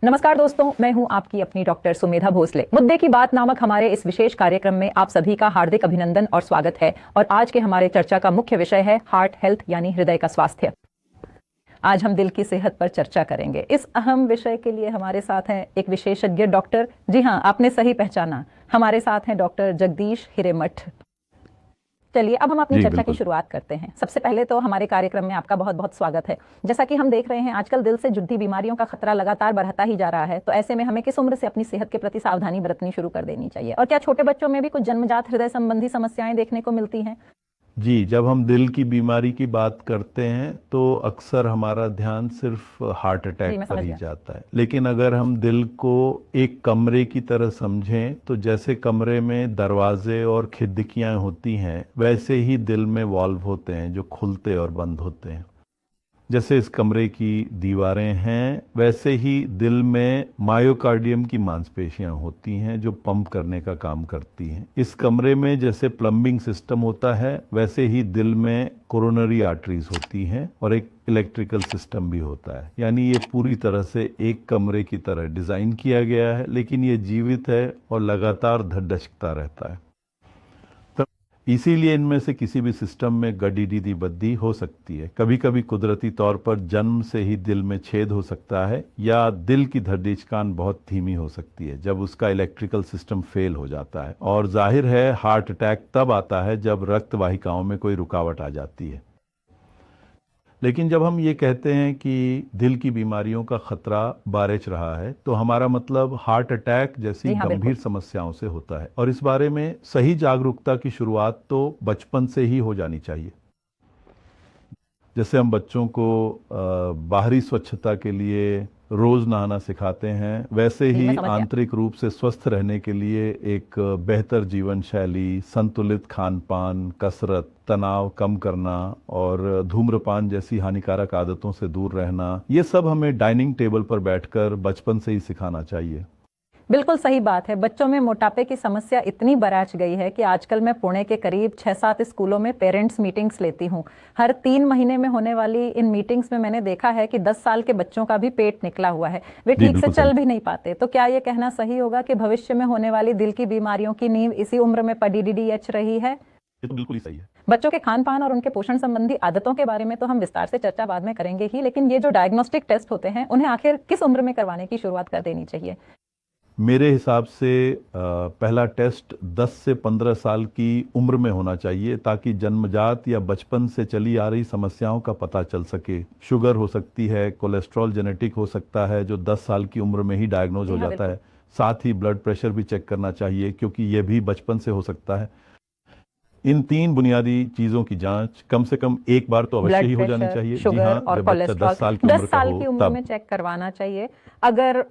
नमस्कार दोस्तों, मैं हूं आपकी अपनी डॉक्टर सुमेधा भोसले। मुद्दे की बात नामक हमारे इस विशेष कार्यक्रम में आप सभी का हार्दिक अभिनंदन और स्वागत है। और आज के हमारे चर्चा का मुख्य विषय है हार्ट हेल्थ यानी हृदय का स्वास्थ्य। आज हम दिल की सेहत पर चर्चा करेंगे। इस अहम विषय के लिए हमारे साथ हैं एक विशेषज्ञ डॉक्टर। जी हाँ, आपने सही पहचाना, हमारे साथ हैं डॉक्टर जगदीश हिरेमठ। चलिए अब हम अपनी चर्चा की शुरुआत करते हैं। सबसे पहले तो हमारे कार्यक्रम में आपका बहुत बहुत स्वागत है। जैसा कि हम देख रहे हैं आजकल दिल से जुड़ी बीमारियों का खतरा लगातार बढ़ता ही जा रहा है, तो ऐसे में हमें किस उम्र से अपनी सेहत के प्रति सावधानी बरतनी शुरू कर देनी चाहिए? और क्या छोटे बच्चों में भी कुछ जन्मजात हृदय संबंधी समस्याएं देखने को मिलती हैं? जी, जब हम दिल की बीमारी की बात करते हैं तो अक्सर हमारा ध्यान सिर्फ हार्ट अटैक पर ही जाता है। लेकिन अगर हम दिल को एक कमरे की तरह समझें तो जैसे कमरे में दरवाजे और खिड़कियां होती हैं, वैसे ही दिल में वाल्व होते हैं जो खुलते और बंद होते हैं। जैसे इस कमरे की दीवारें हैं, वैसे ही दिल में मायोकार्डियम की मांसपेशियां होती हैं जो पंप करने का काम करती हैं। इस कमरे में जैसे प्लम्बिंग सिस्टम होता है, वैसे ही दिल में कोरोनरी आर्टरीज होती हैं और एक इलेक्ट्रिकल सिस्टम भी होता है। यानी ये पूरी तरह से एक कमरे की तरह डिजाइन किया गया है, लेकिन ये जीवित है और लगातार धड़धड़कता रहता है। इसीलिए इनमें से किसी भी सिस्टम में गड्डी दीदी बद्दी हो सकती है। कभी कभी कुदरती तौर पर जन्म से ही दिल में छेद हो सकता है, या दिल की धड़कन बहुत धीमी हो सकती है जब उसका इलेक्ट्रिकल सिस्टम फेल हो जाता है। और जाहिर है हार्ट अटैक तब आता है जब रक्त वाहिकाओं में कोई रुकावट आ जाती है। लेकिन जब हम ये कहते हैं कि दिल की बीमारियों का खतरा बारिश रहा है, तो हमारा मतलब हार्ट अटैक जैसी गंभीर समस्याओं से होता है। और इस बारे में सही जागरूकता की शुरुआत तो बचपन से ही हो जानी चाहिए। जैसे हम बच्चों को बाहरी स्वच्छता के लिए रोज नहाना सिखाते हैं, वैसे ही आंतरिक रूप से स्वस्थ रहने के लिए एक बेहतर जीवन शैली, संतुलित खान पान, कसरत, तनाव कम करना और धूम्रपान जैसी हानिकारक आदतों से दूर रहना, ये सब हमें डाइनिंग टेबल पर बैठकर बचपन से ही सिखाना चाहिए। बिल्कुल सही बात है। बच्चों में मोटापे की समस्या इतनी बराच गई है कि आजकल मैं पुणे के करीब 6-7 स्कूलों में पेरेंट्स मीटिंग्स लेती हूँ। हर 3 महीने में होने वाली इन मीटिंग्स में मैंने देखा है कि 10 साल के बच्चों का भी पेट निकला हुआ है, वे ठीक से चल भी नहीं पाते। तो क्या ये कहना सही होगा कि भविष्य में होने वाली दिल की बीमारियों की नींव इसी उम्र में पड़ी रही है? ये तो बिल्कुल ही सही है। बच्चों के खान पान और उनके पोषण संबंधी आदतों के बारे में तो हम विस्तार से चर्चा बाद में करेंगे ही, लेकिन ये जो डायग्नोस्टिक टेस्ट होते हैं उन्हें आखिर किस उम्र में करवाने की शुरुआत कर देनी चाहिए? मेरे हिसाब से पहला टेस्ट 10 से 15 साल की उम्र में होना चाहिए, ताकि जन्मजात या बचपन से चली आ रही समस्याओं का पता चल सके। शुगर हो सकती है, कोलेस्ट्रॉल जेनेटिक हो सकता है जो 10 साल की उम्र में ही डायग्नोज हो जाता है। साथ ही ब्लड प्रेशर भी चेक करना चाहिए, क्योंकि ये भी बचपन से हो सकता है। इन 3 बुनियादी चीजों की जांच कम से कम एक बार तो अवश्य ही हो जानी चाहिए। शुगर जी हाँ, और जब बच्चा 10 साल की उम्र में चेक करवाना चाहिए। अगर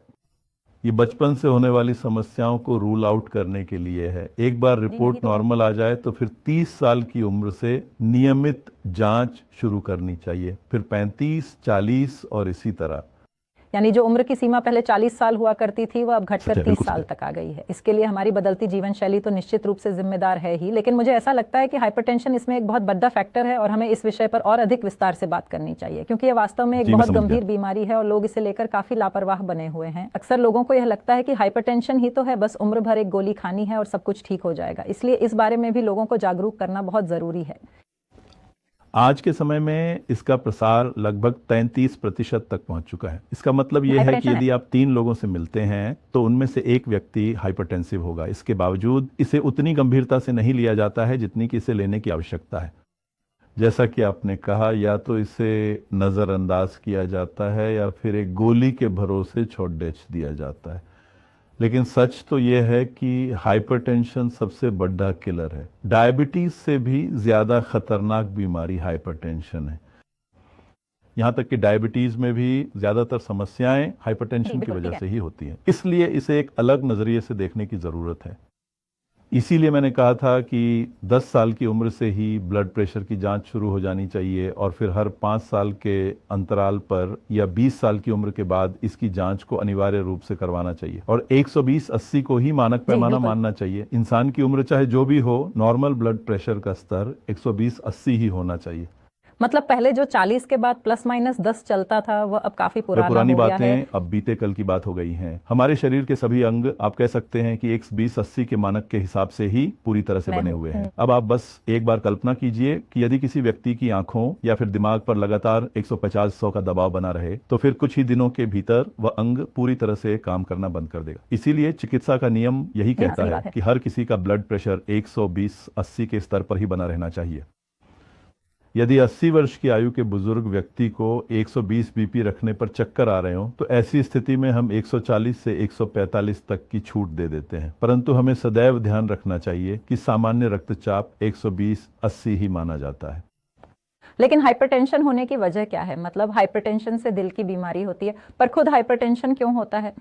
ये बचपन से होने वाली समस्याओं को रूल आउट करने के लिए है। एक बार रिपोर्ट नॉर्मल आ जाए तो फिर 30 साल की उम्र से नियमित जांच शुरू करनी चाहिए, फिर 35, 40 और इसी तरह। यानी जो उम्र की सीमा पहले 40 साल हुआ करती थी, वो अब घटकर 30 साल तक आ गई है। इसके लिए हमारी बदलती जीवन शैली तो निश्चित रूप से जिम्मेदार है ही, लेकिन मुझे ऐसा लगता है कि हाइपरटेंशन इसमें एक बहुत बड़ा फैक्टर है और हमें इस विषय पर और अधिक विस्तार से बात करनी चाहिए, क्योंकि ये वास्तव में एक बहुत गंभीर बीमारी है और लोग इसे लेकर काफी लापरवाह बने हुए हैं। अक्सर लोगों को यह लगता है कि हाइपरटेंशन ही तो है, बस उम्र भर एक गोली खानी है और सब कुछ ठीक हो जाएगा। इसलिए इस बारे में भी लोगों को जागरूक करना बहुत जरूरी है। आज के समय में इसका प्रसार लगभग 33% तक पहुंच चुका है। इसका मतलब यह है कि यदि आप 3 लोगों से मिलते हैं तो उनमें से एक व्यक्ति हाइपरटेंसिव होगा। इसके बावजूद इसे उतनी गंभीरता से नहीं लिया जाता है जितनी कि इसे लेने की आवश्यकता है। जैसा कि आपने कहा, या तो इसे नज़रअंदाज किया जाता है या फिर एक गोली के भरोसे छोड़ दिया जाता है। लेकिन सच तो यह है कि हाइपरटेंशन सबसे बड़ा किलर है। डायबिटीज से भी ज्यादा खतरनाक बीमारी हाइपरटेंशन है। यहां तक कि डायबिटीज में भी ज्यादातर समस्याएं हाइपरटेंशन की वजह से ही होती हैं। इसलिए इसे एक अलग नजरिए से देखने की जरूरत है। इसीलिए मैंने कहा था कि 10 साल की उम्र से ही ब्लड प्रेशर की जांच शुरू हो जानी चाहिए और फिर हर 5 साल के अंतराल पर या 20 साल की उम्र के बाद इसकी जांच को अनिवार्य रूप से करवाना चाहिए। और 120/80 को ही मानक पैमाना मानना चाहिए। इंसान की उम्र चाहे जो भी हो, नॉर्मल ब्लड प्रेशर का स्तर 120/80 ही होना चाहिए। मतलब पहले जो 40 के बाद प्लस माइनस 10 चलता था वो अब काफी वह पुराना पुरानी हो गया बातें है। अब बीते कल की बात हो गई हैं। हमारे शरीर के सभी अंग आप कह सकते हैं कि 120-80 के मानक के हिसाब से ही पूरी तरह से बने हुए हैं। अब आप बस एक बार कल्पना कीजिए कि यदि किसी व्यक्ति की आंखों या फिर दिमाग पर लगातार 150-100 का दबाव बना रहे तो फिर कुछ ही दिनों के भीतर वह अंग पूरी तरह से काम करना बंद कर देगा। इसीलिए चिकित्सा का नियम यही कहता सही है बात है। कि हर किसी का ब्लड प्रेशर 120-80 के स्तर पर ही बना रहना चाहिए। यदि 80 वर्ष की आयु के बुजुर्ग व्यक्ति को 120 बीपी रखने पर चक्कर आ रहे हो तो ऐसी स्थिति में हम 140 से 145 तक की छूट दे देते हैं, परंतु हमें सदैव ध्यान रखना चाहिए कि सामान्य रक्तचाप 120-80 ही माना जाता है। लेकिन हाइपरटेंशन होने की वजह क्या है? मतलब हाइपरटेंशन से दिल की बीमारी होती है, पर खुद हाइपरटेंशन क्यों होता है?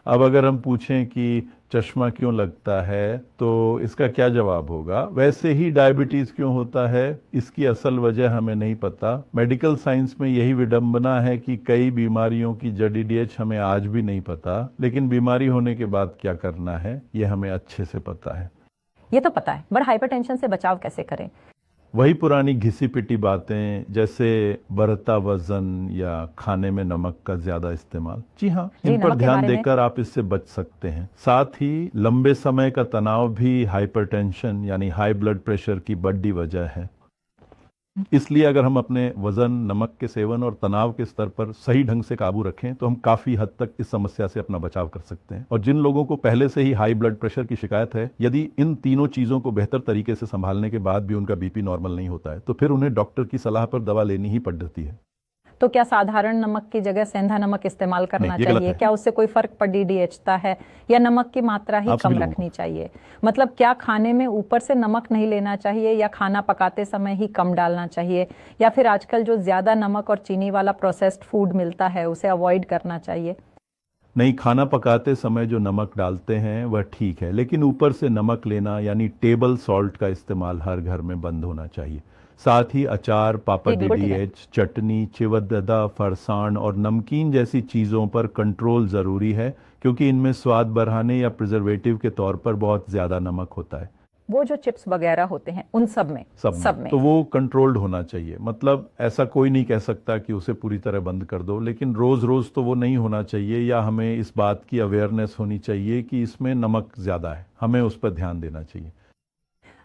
अब अगर हम पूछें कि चश्मा क्यों लगता है तो इसका क्या जवाब होगा? वैसे ही डायबिटीज क्यों होता है, इसकी असल वजह हमें नहीं पता। मेडिकल साइंस में यही विडंबना है कि कई बीमारियों की जड़ डीएच हमें आज भी नहीं पता, लेकिन बीमारी होने के बाद क्या करना है ये हमें अच्छे से पता है। ये तो पता है, बट हाइपरटेंशन से बचाव कैसे करें? वही पुरानी घिसी पिटी बातें, जैसे बढ़ता वजन या खाने में नमक का ज्यादा इस्तेमाल। जी हाँ, इन पर नमक के ध्यान बारे में देकर आप इससे बच सकते हैं। साथ ही लंबे समय का तनाव भी हाइपरटेंशन यानी हाई ब्लड प्रेशर की बड़ी वजह है। इसलिए अगर हम अपने वजन, नमक के सेवन और तनाव के स्तर पर सही ढंग से काबू रखें तो हम काफी हद तक इस समस्या से अपना बचाव कर सकते हैं। और जिन लोगों को पहले से ही हाई ब्लड प्रेशर की शिकायत है, यदि इन तीनों चीजों को बेहतर तरीके से संभालने के बाद भी उनका बीपी नॉर्मल नहीं होता है तो फिर उन्हें डॉक्टर की सलाह पर दवा लेनी ही पड़ती है। तो क्या साधारण नमक की जगह सेंधा नमक इस्तेमाल करना नहीं, ये गलत चाहिए? है। क्या उससे कोई फर्क पड़ी डीएचता है, या नमक की मात्रा ही आप कम सभी लोगों रखनी चाहिए? मतलब क्या खाने में ऊपर से नमक नहीं लेना चाहिए, या खाना पकाते समय ही कम डालना चाहिए, या फिर आजकल जो ज्यादा नमक और चीनी वाला प्रोसेस्ड फूड मिलता है उसे अवॉइड करना चाहिए? नहीं, खाना पकाते समय जो नमक डालते हैं वह ठीक है, लेकिन ऊपर से नमक लेना यानी टेबल सॉल्ट का इस्तेमाल हर घर में बंद होना चाहिए। साथ ही अचार, पापड़ जी, बिल्कुल ठीक है। डीडीएच, चटनी, चिवददा, फरसान और नमकीन जैसी चीज़ों पर कंट्रोल ज़रूरी है, क्योंकि इनमें स्वाद बढ़ाने या प्रिजर्वेटिव के तौर पर बहुत ज़्यादा नमक होता है। वो जो चिप्स वगैरह होते हैं उन सब में सब में तो वो कंट्रोल्ड होना चाहिए। मतलब ऐसा कोई नहीं कह सकता कि उसे पूरी तरह बंद कर दो, लेकिन रोज रोज तो वो नहीं होना चाहिए, या हमें इस बात की अवेयरनेस होनी चाहिए कि इसमें नमक ज्यादा है, हमें उस पर ध्यान देना चाहिए।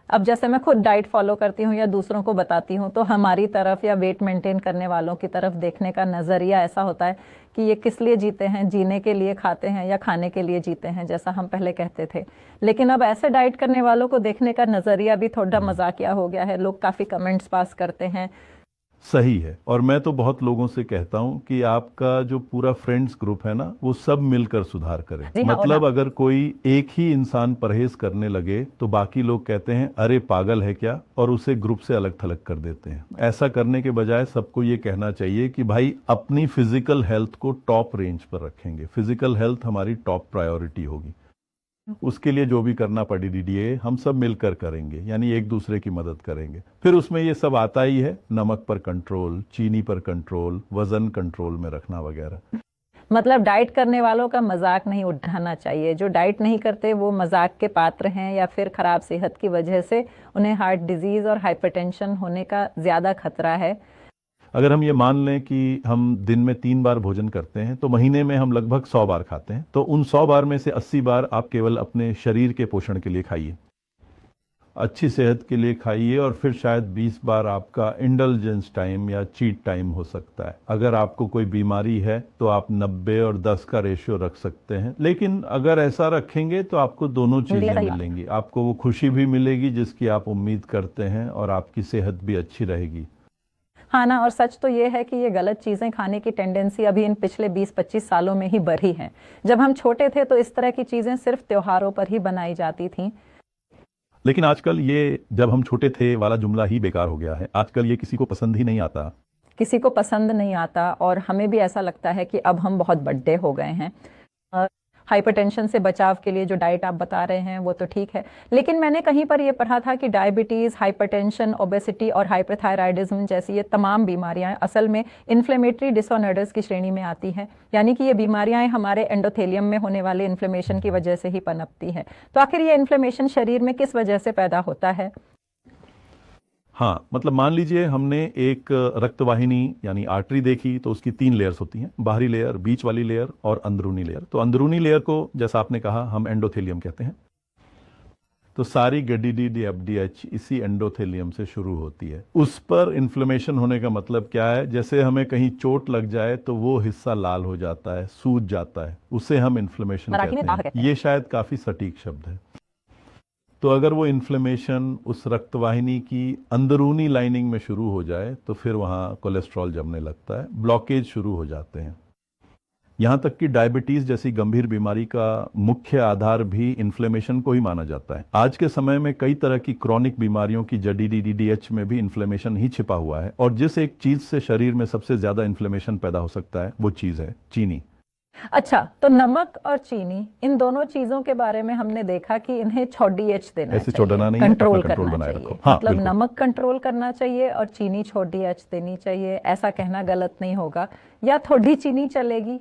अब जैसे मैं खुद डाइट फॉलो करती हूँ या दूसरों को बताती हूँ, तो हमारी तरफ या वेट मेंटेन करने वालों की तरफ देखने का नजरिया ऐसा होता है कि ये किस लिए जीते हैं, जीने के लिए खाते हैं या खाने के लिए जीते हैं, जैसा हम पहले कहते थे। लेकिन अब ऐसे डाइट करने वालों को देखने का नजरिया भी थोड़ा मजाकिया हो गया है। लोग काफी कमेंट्स पास करते हैं। सही है, और मैं तो बहुत लोगों से कहता हूं कि आपका जो पूरा फ्रेंड्स ग्रुप है ना, वो सब मिलकर सुधार करें। जी हाँ, मतलब अगर कोई एक ही इंसान परहेज करने लगे तो बाकी लोग कहते हैं अरे पागल है क्या, और उसे ग्रुप से अलग थलग कर देते हैं। ऐसा करने के बजाय सबको ये कहना चाहिए कि भाई अपनी फिजिकल हेल्थ को टॉप रेंज पर रखेंगे, फिजिकल हेल्थ हमारी टॉप प्रायोरिटी होगी। उसके लिए जो भी करना पड़े डीडीए हम सब मिलकर करेंगे, यानी एक दूसरे की मदद करेंगे। फिर उसमें ये सब आता ही है, नमक पर कंट्रोल, चीनी पर कंट्रोल, वजन कंट्रोल में रखना वगैरह। मतलब डाइट करने वालों का मजाक नहीं उठाना चाहिए। जो डाइट नहीं करते वो मजाक के पात्र हैं, या फिर खराब सेहत की वजह से उन्हें हार्ट डिजीज और हाइपरटेंशन होने का ज्यादा खतरा है। अगर हम ये मान लें कि हम दिन में 3 बार भोजन करते हैं तो महीने में हम लगभग 100 बार खाते हैं, तो उन 100 बार में से 80 बार आप केवल अपने शरीर के पोषण के लिए खाइए, अच्छी सेहत के लिए खाइए, और फिर शायद 20 बार आपका इंडल्जेंस टाइम या चीट टाइम हो सकता है। अगर आपको कोई बीमारी है तो आप 90 और 10 का रेशियो रख सकते हैं, लेकिन अगर ऐसा रखेंगे तो आपको दोनों चीजें मिलेंगी। आपको वो खुशी भी मिलेगी जिसकी आप उम्मीद करते हैं, और आपकी सेहत भी अच्छी रहेगी। हाँ ना, और सच तो ये है कि ये गलत चीजें खाने की टेंडेंसी अभी इन पिछले 20-25 सालों में ही बढ़ी है। जब हम छोटे थे तो इस तरह की चीजें सिर्फ त्योहारों पर ही बनाई जाती थीं। लेकिन आजकल ये जब हम छोटे थे वाला जुमला ही बेकार हो गया है। आजकल ये किसी को पसंद ही नहीं आता। किसी को पसंद नहीं आता, और हमें भी ऐसा लगता है कि अब हम बहुत बड़े हो गए हैं। हाइपरटेंशन से बचाव के लिए जो डाइट आप बता रहे हैं वो तो ठीक है, लेकिन मैंने कहीं पर ये पढ़ा था कि डायबिटीज, हाइपरटेंशन, ओबेसिटी और हाइपरथायराइडिज्म जैसी ये तमाम बीमारियां असल में इन्फ्लेमेटरी डिसऑर्डर्स की श्रेणी में आती हैं। यानी कि ये बीमारियां हमारे एंडोथेलियम में होने वाले इन्फ्लेमेशन की वजह से ही पनपती है। तो आखिर ये इन्फ्लेमेशन शरीर में किस वजह से पैदा होता है? हाँ, मतलब मान लीजिए हमने एक रक्तवाहिनी यानी आर्टरी देखी तो उसकी 3 लेयर्स होती हैं, बाहरी लेयर, बीच वाली लेयर और अंदरूनी लेयर। तो अंदरूनी लेयर को जैसा आपने कहा हम एंडोथेलियम कहते हैं। तो सारी गड्डी एफडीएच इसी एंडोथेलियम से शुरू होती है। उस पर इन्फ्लेमेशन होने का मतलब क्या है? जैसे हमें कहीं चोट लग जाए तो वो हिस्सा लाल हो जाता है, सूज जाता है, उसे हम इन्फ्लेमेशन कहते हैं। ये शायद काफी सटीक शब्द है। तो अगर वो इन्फ्लेमेशन उस रक्तवाहिनी की अंदरूनी लाइनिंग में शुरू हो जाए तो फिर वहाँ कोलेस्ट्रॉल जमने लगता है, ब्लॉकेज शुरू हो जाते हैं। यहाँ तक कि डायबिटीज जैसी गंभीर बीमारी का मुख्य आधार भी इन्फ्लेमेशन को ही माना जाता है। आज के समय में कई तरह की क्रॉनिक बीमारियों की जड़ी डीडीएच में भी इन्फ्लेमेशन ही छिपा हुआ है, और जिस एक चीज से शरीर में सबसे ज्यादा इन्फ्लेमेशन पैदा हो सकता है वो चीज है चीनी। अच्छा, तो नमक और चीनी, इन दोनों चीजों के बारे में हमने देखा कि इन्हें छोड़ीएच देना ऐसे चाहिए, छोड़ना नहीं, कंट्रोल अपना कंट्रोल करना बनाए चाहिए। रखो। हाँ, मतलब बिल्कुल। नमक कंट्रोल करना चाहिए और चीनी छोड़ीएच देनी चाहिए, ऐसा कहना गलत नहीं होगा। या थोड़ी चीनी चलेगी?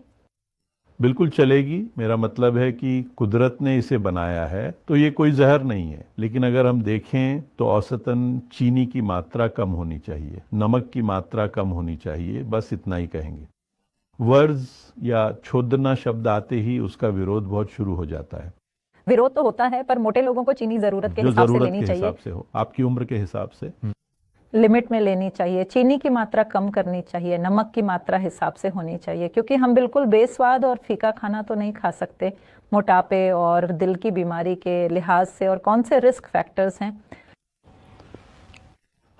बिल्कुल चलेगी। मेरा मतलब है कि कुदरत ने इसे बनाया है तो ये कोई जहर नहीं है, लेकिन अगर हम देखें तो औसतन चीनी की मात्रा कम होनी चाहिए, नमक की मात्रा कम होनी चाहिए, बस इतना ही कहेंगे। वर्ज या छोदना शब्द आते ही उसका विरोध बहुत शुरू हो जाता है। विरोध तो होता है, पर मोटे लोगों को चीनी जरूरत के जो हिसाब से जरूरत लेनी के चाहिए, हिसाब से हो, आपकी उम्र के हिसाब से लिमिट में लेनी चाहिए। चीनी की मात्रा कम करनी चाहिए, नमक की मात्रा हिसाब से होनी चाहिए, क्योंकि हम बिल्कुल बेस्वाद और फीका खाना तो नहीं खा सकते मोटापे और दिल की बीमारी के लिहाज से। और कौन से रिस्क फैक्टर्स हैं?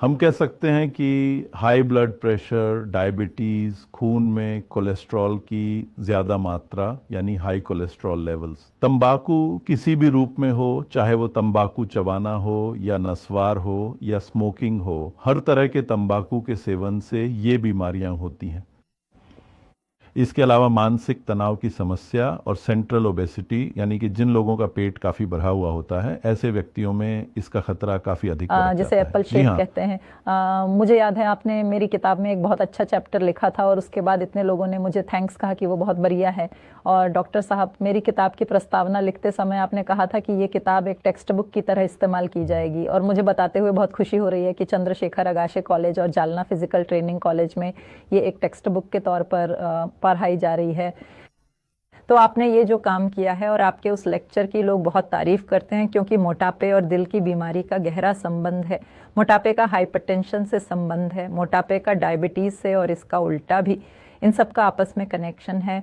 हम कह सकते हैं कि हाई ब्लड प्रेशर, डायबिटीज, खून में कोलेस्ट्रॉल की ज्यादा मात्रा यानी हाई कोलेस्ट्रॉल लेवल्स, तंबाकू किसी भी रूप में हो, चाहे वो तंबाकू चबाना हो या नस्वार हो या स्मोकिंग हो, हर तरह के तंबाकू के सेवन से ये बीमारियां होती हैं। इसके अलावा मानसिक तनाव की समस्या और सेंट्रल ओबेसिटी, यानी कि जिन लोगों का पेट काफी भरा हुआ होता है, ऐसे व्यक्तियों में इसका खतरा काफी अधिक बढ़ जिसे जाता एप्पल है। शेप कहते हैं। मुझे याद है आपने मेरी किताब में एक बहुत अच्छा चैप्टर लिखा था और उसके बाद इतने लोगों ने मुझे थैंक्स कहा कि वो बहुत बढ़िया है। और डॉक्टर साहब, मेरी किताब की प्रस्तावना लिखते समय आपने कहा था कि ये किताब एक टेक्स्ट बुक की तरह इस्तेमाल की जाएगी, और मुझे बताते हुए बहुत खुशी हो रही है कि चंद्रशेखर अगाशे कॉलेज और जालना फिजिकल ट्रेनिंग कॉलेज में ये एक टेक्स्ट बुक के तौर पर पढ़ाई जा रही है। तो आपने ये जो काम किया है, और आपके उस लेक्चर की लोग बहुत तारीफ करते हैं, क्योंकि मोटापे और दिल की बीमारी का गहरा संबंध है। मोटापे का हाइपरटेंशन से संबंध है, मोटापे का डायबिटीज से, और इसका उल्टा भी, इन सब का आपस में कनेक्शन है।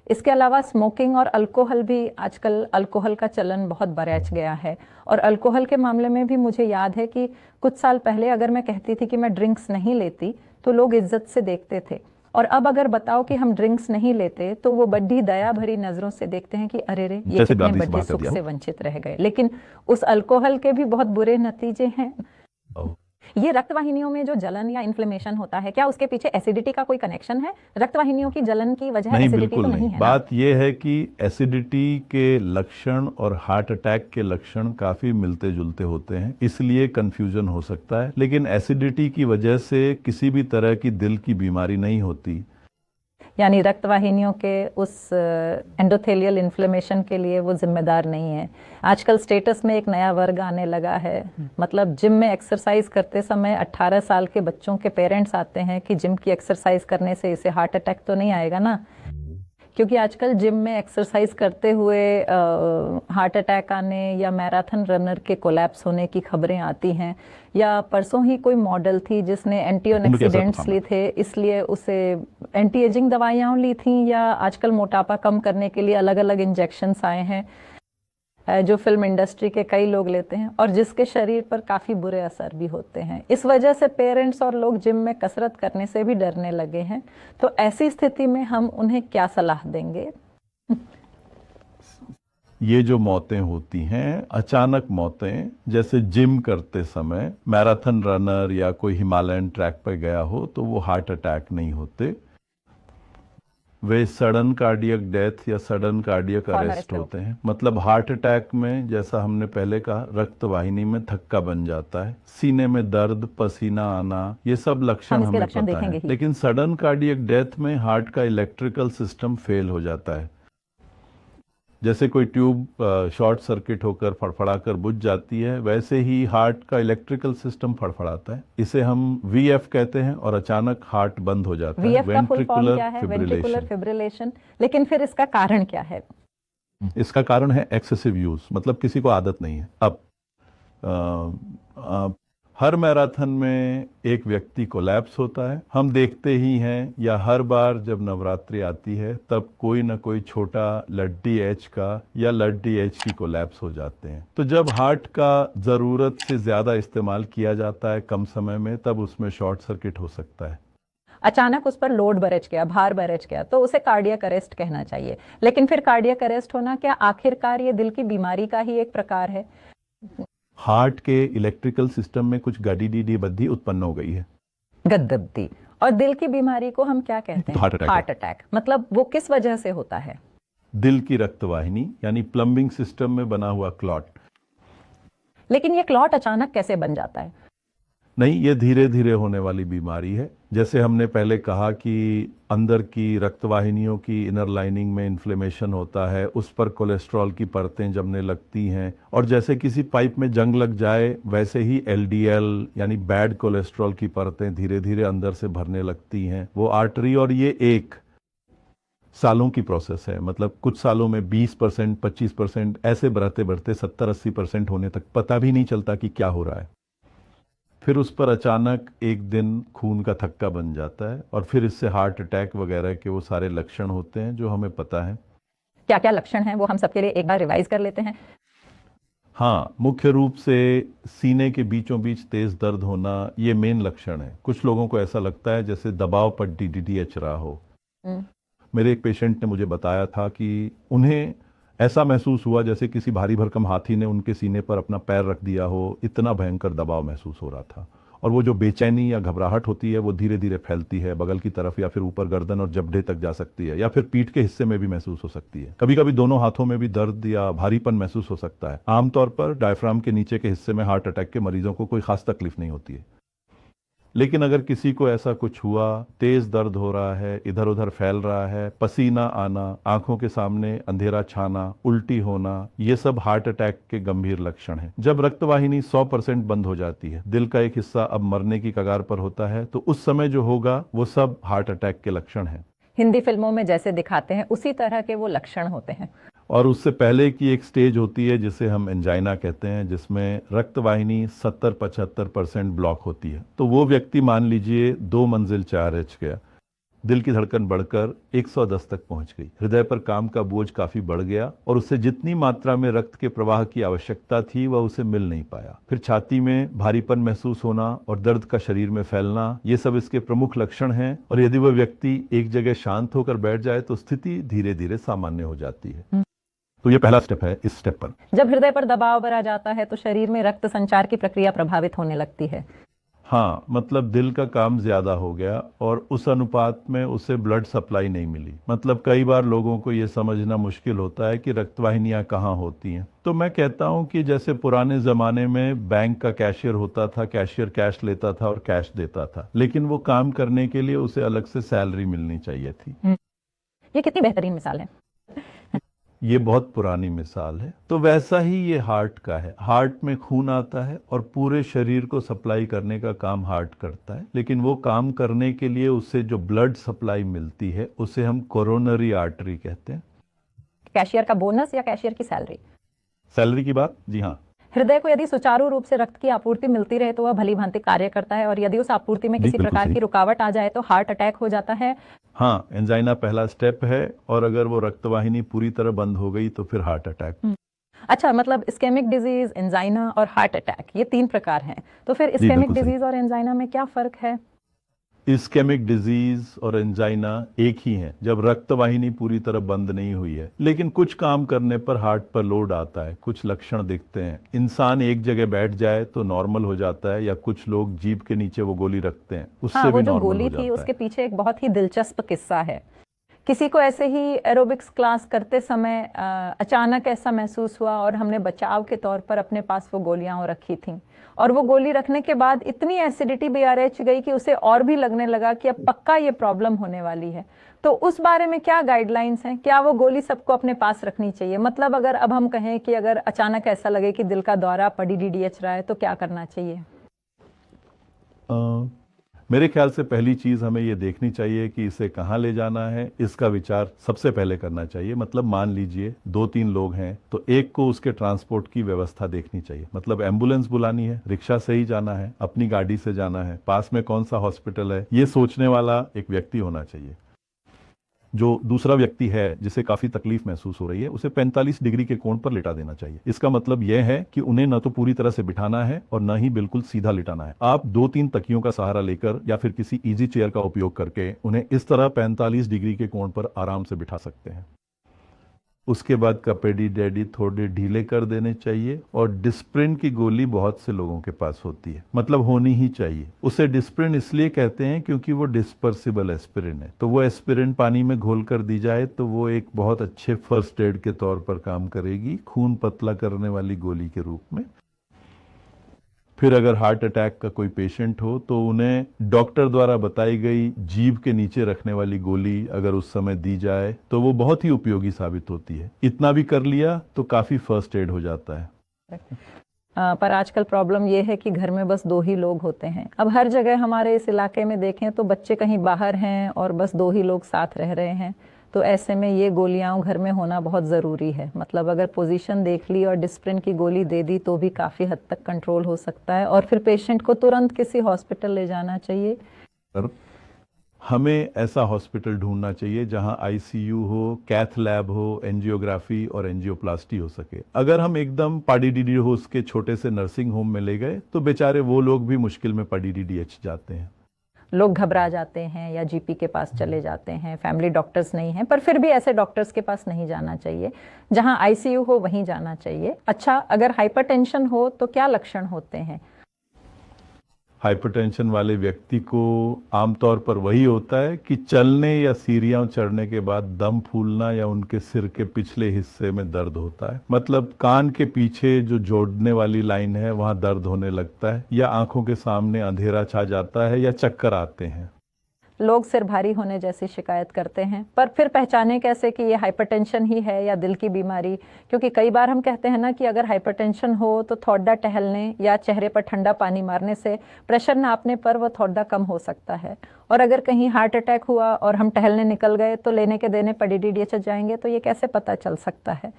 इसके अलावा स्मोकिंग और अल्कोहल भी, आजकल अल्कोहल का चलन बहुत बढ़ गया है। और अल्कोहल के मामले में भी मुझे याद है कि कुछ साल पहले अगर मैं कहती थी कि मैं ड्रिंक्स नहीं लेती तो लोग इज्जत से देखते थे, और अब अगर बताओ कि हम ड्रिंक्स नहीं लेते तो वो बड़ी दया भरी नजरों से देखते हैं कि अरे रे, ये कितने बड़े सुख से वंचित रह गए। लेकिन उस अल्कोहल के भी बहुत बुरे नतीजे हैं। ये रक्तवाहिनियों में जो जलन या इन्फ्लेमेशन होता है, क्या उसके पीछे एसिडिटी का कोई कनेक्शन है? रक्तवाहिनियों की जलन की वजह नहीं, एसिडिटी बिल्कुल तो नहीं नहीं। है बात यह है कि एसिडिटी के लक्षण और हार्ट अटैक के लक्षण काफी मिलते जुलते होते हैं, इसलिए कंफ्यूजन हो सकता है। लेकिन एसिडिटी की वजह से किसी भी तरह की दिल की बीमारी नहीं होती। यानी रक्तवाहिनियों के उस एंडोथेलियल इन्फ्लेमेशन के लिए वो जिम्मेदार नहीं है। आजकल स्टेटस में एक नया वर्ग आने लगा है, मतलब जिम में एक्सरसाइज करते समय 18 साल के बच्चों के पेरेंट्स आते हैं कि जिम की एक्सरसाइज करने से इसे हार्ट अटैक तो नहीं आएगा ना, क्योंकि आजकल जिम में एक्सरसाइज करते हुए हार्ट अटैक आने या मैराथन रनर के कोलैप्स होने की खबरें आती हैं। या परसों ही कोई मॉडल थी जिसने एंटीऑक्सीडेंट्स लिए थे, इसलिए उसे एंटी एजिंग दवाइयाँ ली थी, या आजकल मोटापा कम करने के लिए अलग अलग इंजेक्शंस आए हैं जो फिल्म इंडस्ट्री के कई लोग लेते हैं, और जिसके शरीर पर काफ़ी बुरे असर भी होते हैं। इस वजह से पेरेंट्स और लोग जिम में कसरत करने से भी डरने लगे हैं। तो ऐसी स्थिति में हम उन्हें क्या सलाह देंगे? ये जो मौतें होती हैं, अचानक मौतें, जैसे जिम करते समय मैराथन रनर या कोई हिमालयन ट्रैक पर गया हो, तो वो हार्ट अटैक नहीं होते, वे सडन कार्डियक डेथ या सडन कार्डियक अरेस्ट होते हैं। मतलब हार्ट अटैक में, जैसा हमने पहले कहा, रक्तवाहिनी में थक्का बन जाता है, सीने में दर्द, पसीना आना, ये सब लक्षण हमें पता है। लेकिन सडन कार्डियक डेथ में हार्ट का इलेक्ट्रिकल सिस्टम फेल हो जाता है, जैसे कोई ट्यूब शॉर्ट सर्किट होकर फड़फड़ाकर बुझ जाती है, वैसे ही हार्ट का इलेक्ट्रिकल सिस्टम फड़फड़ाता है। इसे हम वीएफ कहते हैं और अचानक हार्ट बंद हो जाता है। वीएफ का फुल फॉर्म क्या है? Ventricular fibrillation. लेकिन फिर इसका कारण क्या है? इसका कारण है एक्सेसिव यूज, मतलब किसी को आदत नहीं है। अब हर मैराथन में एक व्यक्ति कोलैप्स होता है, हम देखते ही हैं, या हर बार जब नवरात्रि आती है तब कोई ना कोई छोटा लड्डी एच का या लड्डी एच की कोलैप्स हो जाते हैं। तो जब हार्ट का जरूरत से ज्यादा इस्तेमाल किया जाता है कम समय में, तब उसमें शॉर्ट सर्किट हो सकता है। अचानक उस पर लोड बरच गया, भार बरच गया, तो उसे कार्डियक अरेस्ट कहना चाहिए। लेकिन फिर कार्डियक अरेस्ट होना क्या आखिरकार ये दिल की बीमारी का ही एक प्रकार है? हार्ट के इलेक्ट्रिकल सिस्टम में कुछ गड़बड़ी बद्दी उत्पन्न हो गई है, गद्दबदी। और दिल की बीमारी को हम क्या कहते हैं? Heart attack. मतलब वो किस वजह से होता है? दिल की रक्तवाहिनी यानी प्लम्बिंग सिस्टम में बना हुआ क्लॉट। लेकिन ये क्लॉट अचानक कैसे बन जाता है? नहीं, ये धीरे धीरे होने वाली बीमारी है। जैसे हमने पहले कहा कि अंदर की रक्तवाहिनियों की इनर लाइनिंग में इन्फ्लेमेशन होता है, उस पर कोलेस्ट्रॉल की परतें जमने लगती हैं, और जैसे किसी पाइप में जंग लग जाए वैसे ही एलडीएल यानी बैड कोलेस्ट्रॉल की परतें धीरे धीरे अंदर से भरने लगती हैं वो आर्टरी। और ये एक सालों की प्रोसेस है, मतलब कुछ सालों में 20%, 25%, ऐसे बढ़ते बढ़ते 70-80% होने तक पता भी नहीं चलता कि क्या हो रहा है। फिर उस पर अचानक एक दिन खून का थक्का बन जाता है, और फिर इससे हार्ट अटैक वगैरह के वो सारे लक्षण होते हैं जो हमें पता है। क्या क्या लक्षण हैं वो हम सबके लिए एक बार रिवाइज कर लेते हैं। हाँ, मुख्य रूप से सीने के बीचों बीच तेज दर्द होना, ये मेन लक्षण है। कुछ लोगों को ऐसा लगता है जैसे दबाव पर डीडीएच रहा हो। मेरे एक पेशेंट ने मुझे बताया था कि उन्हें ऐसा महसूस हुआ जैसे किसी भारी भरकम हाथी ने उनके सीने पर अपना पैर रख दिया हो, इतना भयंकर दबाव महसूस हो रहा था। और वो जो बेचैनी या घबराहट होती है वो धीरे धीरे फैलती है बगल की तरफ, या फिर ऊपर गर्दन और जबड़े तक जा सकती है, या फिर पीठ के हिस्से में भी महसूस हो सकती है। कभी कभी दोनों हाथों में भी दर्द या भारीपन महसूस हो सकता है। आमतौर पर डायफ्राम के नीचे के हिस्से में हार्ट अटैक के मरीजों को कोई खास तकलीफ नहीं होती है। लेकिन अगर किसी को ऐसा कुछ हुआ, तेज दर्द हो रहा है, इधर उधर फैल रहा है, पसीना आना, आंखों के सामने अंधेरा छाना, उल्टी होना, ये सब हार्ट अटैक के गंभीर लक्षण हैं। जब रक्तवाहिनी 100% बंद हो जाती है, दिल का एक हिस्सा अब मरने की कगार पर होता है, तो उस समय जो होगा वो सब हार्ट अटैक के लक्षण हैं। हिंदी फिल्मों में जैसे दिखाते हैं उसी तरह के वो लक्षण होते हैं। और उससे पहले की एक स्टेज होती है जिसे हम एंजाइना कहते हैं, जिसमें रक्तवाहिनी 70-75% ब्लॉक होती है। तो वो व्यक्ति मान लीजिए 2 मंजिल 4H गया, दिल की धड़कन बढ़कर 110 तक पहुंच गई, हृदय पर काम का बोझ काफी बढ़ गया, और उससे जितनी मात्रा में रक्त के प्रवाह की आवश्यकता थी वह उसे मिल नहीं पाया। फिर छाती में भारीपन महसूस होना और दर्द का शरीर में फैलना, ये सब इसके प्रमुख लक्षण हैं। और यदि वह व्यक्ति एक जगह शांत होकर बैठ जाए तो स्थिति धीरे धीरे सामान्य हो जाती है। तो ये पहला स्टेप है। इस स्टेप पर जब हृदय पर दबाव बढ़ा जाता है तो शरीर में रक्त संचार की प्रक्रिया प्रभावित होने लगती है। हाँ, मतलब दिल का काम ज्यादा हो गया और उस अनुपात में उसे ब्लड सप्लाई नहीं मिली। मतलब कई बार लोगों को ये समझना मुश्किल होता है कि रक्तवाहिनियां कहाँ होती हैं। तो मैं कहता हूँ कि जैसे पुराने जमाने में बैंक का कैशियर होता था, कैशियर कैश लेता था और कैश देता था, लेकिन वो काम करने के लिए उसे अलग से सैलरी मिलनी चाहिए थी। ये कितनी बेहतरीन मिसाल है। ये बहुत पुरानी मिसाल है। तो वैसा ही ये हार्ट का है। हार्ट में खून आता है और पूरे शरीर को सप्लाई करने का काम हार्ट करता है, लेकिन वो काम करने के लिए उसे जो ब्लड सप्लाई मिलती है उसे हम कोरोनरी आर्टरी कहते हैं। कैशियर का बोनस या कैशियर की सैलरी? सैलरी की बात, जी हाँ। हृदय को यदि सुचारू रूप से रक्त की आपूर्ति मिलती रहे तो वह भली भांति कार्य करता है, और यदि उस आपूर्ति में किसी प्रकार की रुकावट आ जाए तो हार्ट अटैक हो जाता है। हाँ, एंजाइना पहला स्टेप है, और अगर वो रक्तवाहिनी पूरी तरह बंद हो गई तो फिर हार्ट अटैक। अच्छा, मतलब इस्केमिक डिजीज, एंजाइना और हार्ट अटैक, ये 3 प्रकार हैं। तो फिर इस्केमिक डिजीज और एंजाइना में क्या फर्क है? इस्केमिक डिजीज और एंजाइना एक ही हैं जब रक्तवाहिनी पूरी तरह बंद नहीं हुई है, लेकिन कुछ काम करने पर हार्ट पर लोड आता है, कुछ लक्षण दिखते हैं। इंसान एक जगह बैठ जाए तो नॉर्मल हो जाता है, या कुछ लोग जीभ के नीचे वो गोली रखते हैं, उससे भी नॉर्मल हो जाता है। वो जो गोली थी उसके पीछे एक बहुत ही दिलचस्प किस्सा है किसी को ऐसे ही एरोबिक्स क्लास करते समय अचानक ऐसा महसूस हुआ और हमने बचाव के तौर पर अपने पास वो गोलियां रखी थी, और वो गोली रखने के बाद इतनी एसिडिटी BRH गई कि उसे और भी लगने लगा कि अब पक्का ये प्रॉब्लम होने वाली है। तो उस बारे में क्या गाइडलाइंस हैं? क्या वो गोली सबको अपने पास रखनी चाहिए? मतलब अगर अब हम कहें कि अगर अचानक ऐसा लगे कि दिल का दौरा पड़ी DDH रहा है तो क्या करना चाहिए? मेरे ख्याल से पहली चीज हमें ये देखनी चाहिए कि इसे कहाँ ले जाना है, इसका विचार सबसे पहले करना चाहिए। मतलब मान लीजिए 2-3 लोग हैं तो एक को उसके ट्रांसपोर्ट की व्यवस्था देखनी चाहिए। मतलब एम्बुलेंस बुलानी है, रिक्शा से ही जाना है, अपनी गाड़ी से जाना है, पास में कौन सा हॉस्पिटल है, ये सोचने वाला एक व्यक्ति होना चाहिए। जो दूसरा व्यक्ति है जिसे काफी तकलीफ महसूस हो रही है उसे 45 डिग्री के कोण पर लिटा देना चाहिए। इसका मतलब यह है कि उन्हें न तो पूरी तरह से बिठाना है और न ही बिल्कुल सीधा लिटाना है। आप 2-3 तकियों का सहारा लेकर या फिर किसी इजी चेयर का उपयोग करके उन्हें इस तरह 45 डिग्री के कोण पर आराम से बिठा सकते हैं। उसके बाद कपेडी डैडी थोड़े ढीले कर देने चाहिए। और डिस्प्रिन की गोली बहुत से लोगों के पास होती है, मतलब होनी ही चाहिए। उसे डिस्प्रिन इसलिए कहते हैं क्योंकि वो डिस्पर्सिबल एस्पिरिन है। तो वो एस्पिरिन पानी में घोल कर दी जाए तो वो एक बहुत अच्छे फर्स्ट एड के तौर पर काम करेगी, खून पतला करने वाली गोली के रूप में। फिर अगर हार्ट अटैक का कोई पेशेंट हो तो उन्हें डॉक्टर द्वारा बताई गई जीभ के नीचे रखने वाली गोली अगर उस समय दी जाए तो वो बहुत ही उपयोगी साबित होती है। इतना भी कर लिया तो काफी फर्स्ट एड हो जाता है। पर आजकल प्रॉब्लम ये है कि घर में बस 2 ही लोग होते हैं। अब हर जगह हमारे इस इलाके में देखें तो बच्चे कहीं बाहर हैं और बस 2 ही लोग साथ रह रहे हैं। तो ऐसे में ये गोलियां घर में होना बहुत ज़रूरी है। मतलब अगर पोजीशन देख ली और डिस्प्रिन की गोली दे दी तो भी काफ़ी हद तक कंट्रोल हो सकता है, और फिर पेशेंट को तुरंत किसी हॉस्पिटल ले जाना चाहिए। हमें ऐसा हॉस्पिटल ढूंढना चाहिए जहां ICU हो, कैथ लैब हो, एंजियोग्राफी और एंजियोप्लास्टी हो सके। अगर हम एकदम पाडी DDH के छोटे से नर्सिंग होम में ले गए तो बेचारे वो लोग भी मुश्किल में पाडी DDH जाते हैं। लोग घबरा जाते हैं या GP के पास चले जाते हैं, फैमिली डॉक्टर्स नहीं हैं, पर फिर भी ऐसे डॉक्टर्स के पास नहीं जाना चाहिए। जहां ICU हो वहीं जाना चाहिए। अच्छा, अगर हाइपरटेंशन हो तो क्या लक्षण होते हैं? हाइपरटेंशन वाले व्यक्ति को आमतौर पर वही होता है कि चलने या सीढ़ियां चढ़ने के बाद दम फूलना या उनके सिर के पिछले हिस्से में दर्द होता है। मतलब कान के पीछे जो जोड़ने वाली लाइन है वहां दर्द होने लगता है, या आंखों के सामने अंधेरा छा जाता है, या चक्कर आते हैं। लोग सिर भारी होने जैसी शिकायत करते हैं, पर फिर पहचाने कैसे कि ये हाइपरटेंशन ही है या दिल की बीमारी? क्योंकि कई बार हम कहते हैं ना कि अगर हाइपरटेंशन हो तो थोड़ा टहलने या चेहरे पर ठंडा पानी मारने से प्रेशर नापने पर वो थोड़ा कम हो सकता है। और अगर कहीं हार्ट अटैक हुआ और हम टहलने निकल गए तो लेने के देने पड़ी DDH जाएंगे, तो ये कैसे पता चल सकता है?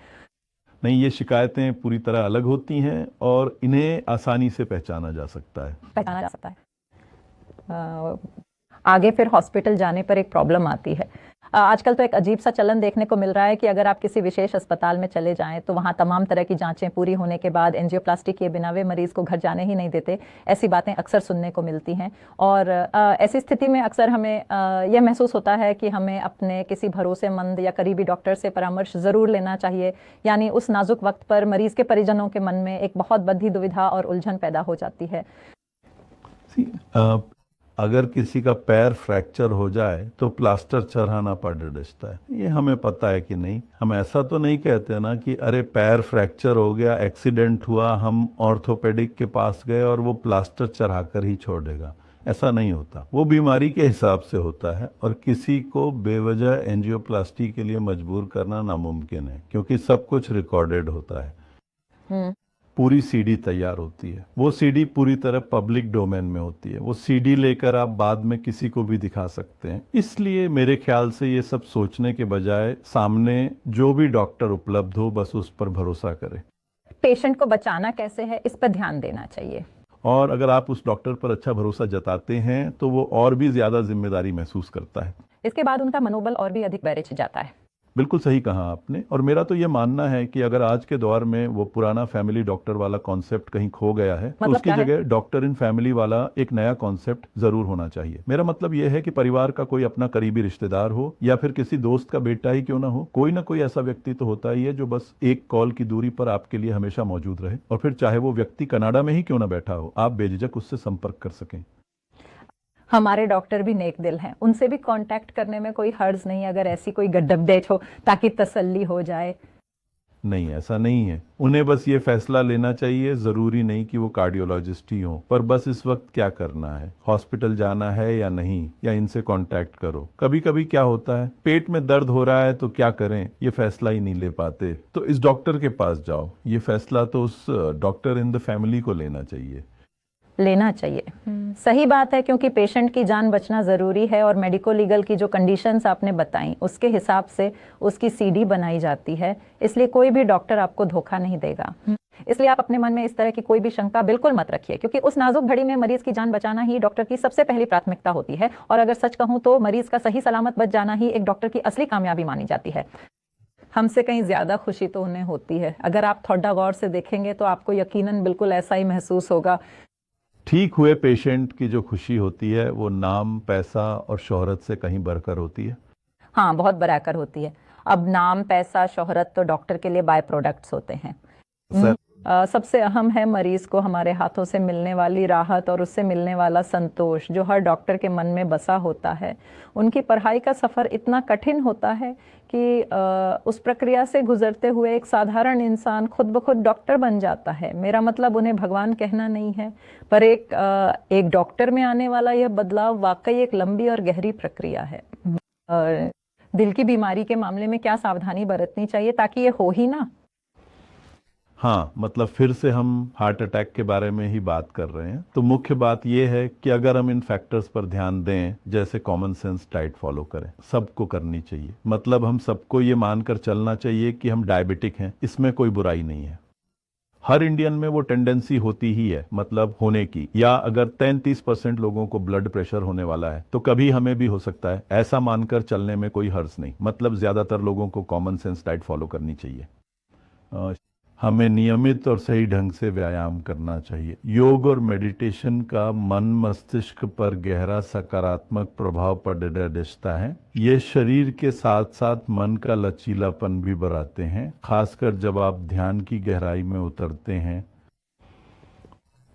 नहीं, ये शिकायतें पूरी तरह अलग होती हैं और इन्हें आसानी से पहचाना जा सकता है। आगे फिर हॉस्पिटल जाने पर एक प्रॉब्लम आती है। आजकल तो एक अजीब सा चलन देखने को मिल रहा है कि अगर आप किसी विशेष अस्पताल में चले जाएं तो वहां तमाम तरह की जांचें पूरी होने के बाद एंजियोप्लास्टी किए बिना वे मरीज को घर जाने ही नहीं देते। ऐसी बातें अक्सर सुनने को मिलती हैं, और ऐसी स्थिति में अक्सर हमें यह महसूस होता है कि हमें अपने किसी भरोसेमंद या करीबी डॉक्टर से परामर्श ज़रूर लेना चाहिए। यानी उस नाजुक वक्त पर मरीज के परिजनों के मन में एक बहुत बड़ी दुविधा और उलझन पैदा हो जाती है। अगर किसी का पैर फ्रैक्चर हो जाए तो प्लास्टर चढ़ाना पड़ डसता है, ये हमें पता है कि नहीं। हम ऐसा तो नहीं कहते ना कि अरे पैर फ्रैक्चर हो गया, एक्सीडेंट हुआ, हम ऑर्थोपेडिक के पास गए और वो प्लास्टर चढ़ाकर ही छोड़ देगा। ऐसा नहीं होता। वो बीमारी के हिसाब से होता है, और किसी को बेवजह एंजियोप्लास्टी के लिए मजबूर करना नामुमकिन है, क्योंकि सब कुछ रिकॉर्डेड होता है। पूरी CD तैयार होती है। वो CD पूरी तरह पब्लिक डोमेन में होती है। वो CD लेकर आप बाद में किसी को भी दिखा सकते हैं। इसलिए मेरे ख्याल से ये सब सोचने के बजाय सामने जो भी डॉक्टर उपलब्ध हो बस उस पर भरोसा करें। पेशेंट को बचाना कैसे है, इस पर ध्यान देना चाहिए। और अगर आप उस डॉक्टर पर अच्छा भरोसा जताते हैं तो वो और भी ज्यादा जिम्मेदारी महसूस करता है। इसके बाद उनका मनोबल और भी अधिक बढ़ जाता है। बिल्कुल सही कहा आपने। और मेरा तो ये मानना है कि अगर आज के दौर में वो पुराना फैमिली डॉक्टर वाला कॉन्सेप्ट कहीं खो गया है तो उसकी जगह डॉक्टर इन फैमिली वाला एक नया कॉन्सेप्ट जरूर होना चाहिए। मेरा मतलब ये है कि परिवार का कोई अपना करीबी रिश्तेदार हो या फिर किसी दोस्त का बेटा ही क्यों ना हो, कोई ना कोई ऐसा व्यक्ति तो होता ही है जो बस एक कॉल की दूरी पर आपके लिए हमेशा मौजूद रहे। और फिर चाहे वो व्यक्ति कनाडा में ही क्यों ना बैठा हो, आप बेझिझक उससे संपर्क कर सकें। हमारे डॉक्टर भी नेक दिल हैं, उनसे भी कांटेक्ट करने में कोई हर्ज नहीं अगर ऐसी कोई अपडेट हो, ताकि तसल्ली हो जाए। नहीं, ऐसा नहीं है। उन्हें बस ये फैसला लेना चाहिए, जरूरी नहीं कि वो कार्डियोलॉजिस्ट ही हो, पर बस इस वक्त क्या करना है, हॉस्पिटल जाना है या नहीं, या इनसे कांटेक्ट करो। कभी कभी क्या होता है, पेट में दर्द हो रहा है तो क्या करें, ये फैसला ही नहीं ले पाते, तो इस डॉक्टर के पास जाओ। ये फैसला तो उस डॉक्टर इन द फैमिली को लेना चाहिए। लेना चाहिए। सही बात है, क्योंकि पेशेंट की जान बचना ज़रूरी है और मेडिको लीगल की जो कंडीशंस आपने बताई उसके हिसाब से उसकी सीडी बनाई जाती है, इसलिए कोई भी डॉक्टर आपको धोखा नहीं देगा। इसलिए आप अपने मन में इस तरह की कोई भी शंका बिल्कुल मत रखिए, क्योंकि उस नाजुक घड़ी में मरीज की जान बचाना ही डॉक्टर की सबसे पहली प्राथमिकता होती है। और अगर सच कहूँ तो मरीज का सही सलामत बच जाना ही एक डॉक्टर की असली कामयाबी मानी जाती है। हमसे कहीं ज्यादा खुशी तो उन्हें होती है। अगर आप थोड़ा गौर से देखेंगे तो आपको यकीनन बिल्कुल ऐसा ही महसूस होगा। ठीक हुए पेशेंट की जो खुशी होती है वो नाम, पैसा और शोहरत से कहीं बढ़कर होती है। हाँ, बहुत बराबर होती है। अब नाम, पैसा, शोहरत तो डॉक्टर के लिए बाय प्रोडक्ट्स होते हैं। सर, सबसे अहम है मरीज को हमारे हाथों से मिलने वाली राहत और उससे मिलने वाला संतोष, जो हर डॉक्टर के मन में बसा होता है। उनकी पढ़ाई का सफ़र इतना कठिन होता है कि उस प्रक्रिया से गुजरते हुए एक साधारण इंसान खुद ब खुद डॉक्टर बन जाता है। मेरा मतलब उन्हें भगवान कहना नहीं है, पर एक डॉक्टर में आने वाला यह बदलाव वाकई एक लंबी और गहरी प्रक्रिया है। और दिल की बीमारी के मामले में क्या सावधानी बरतनी चाहिए ताकि ये हो ही ना? हाँ, मतलब फिर से हम हार्ट अटैक के बारे में ही बात कर रहे हैं। तो मुख्य बात यह है कि अगर हम इन फैक्टर्स पर ध्यान दें, जैसे कॉमन सेंस डाइट फॉलो करें, सबको करनी चाहिए। मतलब हम सबको ये मानकर चलना चाहिए कि हम डायबिटिक हैं, इसमें कोई बुराई नहीं है। हर इंडियन में वो टेंडेंसी होती ही है, मतलब होने की। या अगर 33% लोगों को ब्लड प्रेशर होने वाला है तो कभी हमें भी हो सकता है, ऐसा मानकर चलने में कोई हर्ज नहीं। मतलब ज्यादातर लोगों को कॉमन सेंस डाइट फॉलो करनी चाहिए। हमें नियमित और सही ढंग से व्यायाम करना चाहिए। योग और मेडिटेशन का मन मस्तिष्क पर गहरा सकारात्मक प्रभाव पड़ता है। ये शरीर के साथ साथ मन का लचीलापन भी बढ़ाते हैं, खासकर जब आप ध्यान की गहराई में उतरते हैं।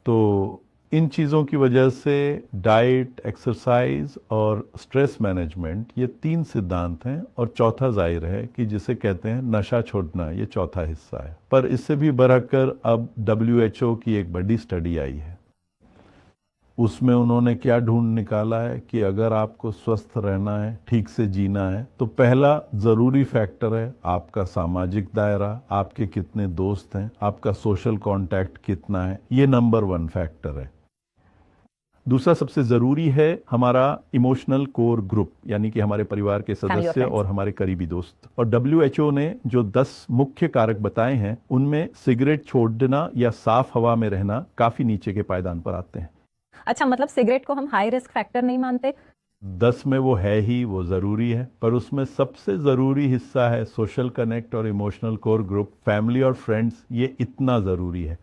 तो इन चीज़ों की वजह से डाइट, एक्सरसाइज और स्ट्रेस मैनेजमेंट, ये 3 सिद्धांत हैं। और चौथा जाहिर है कि जिसे कहते हैं नशा छोड़ना, ये चौथा हिस्सा है। पर इससे भी बढ़कर अब WHO की एक बड़ी स्टडी आई है। उसमें उन्होंने क्या ढूंढ निकाला है कि अगर आपको स्वस्थ रहना है, ठीक से जीना है, तो पहला जरूरी फैक्टर है आपका सामाजिक दायरा, आपके कितने दोस्त हैं, आपका सोशल कांटेक्ट कितना है। ये नंबर 1 फैक्टर है। दूसरा सबसे जरूरी है हमारा इमोशनल कोर ग्रुप, यानी कि हमारे परिवार के सदस्य और हमारे करीबी दोस्त। और WHO ने जो 10 मुख्य कारक बताए हैं, उनमें सिगरेट छोड़ना या साफ हवा में रहना काफी नीचे के पायदान पर आते हैं। अच्छा, मतलब सिगरेट को हम हाई रिस्क फैक्टर नहीं मानते? 10 में वो है ही, वो जरूरी है, पर उसमें सबसे जरूरी हिस्सा है सोशल कनेक्ट और इमोशनल कोर ग्रुप, फैमिली और फ्रेंड्स। ये इतना जरूरी है।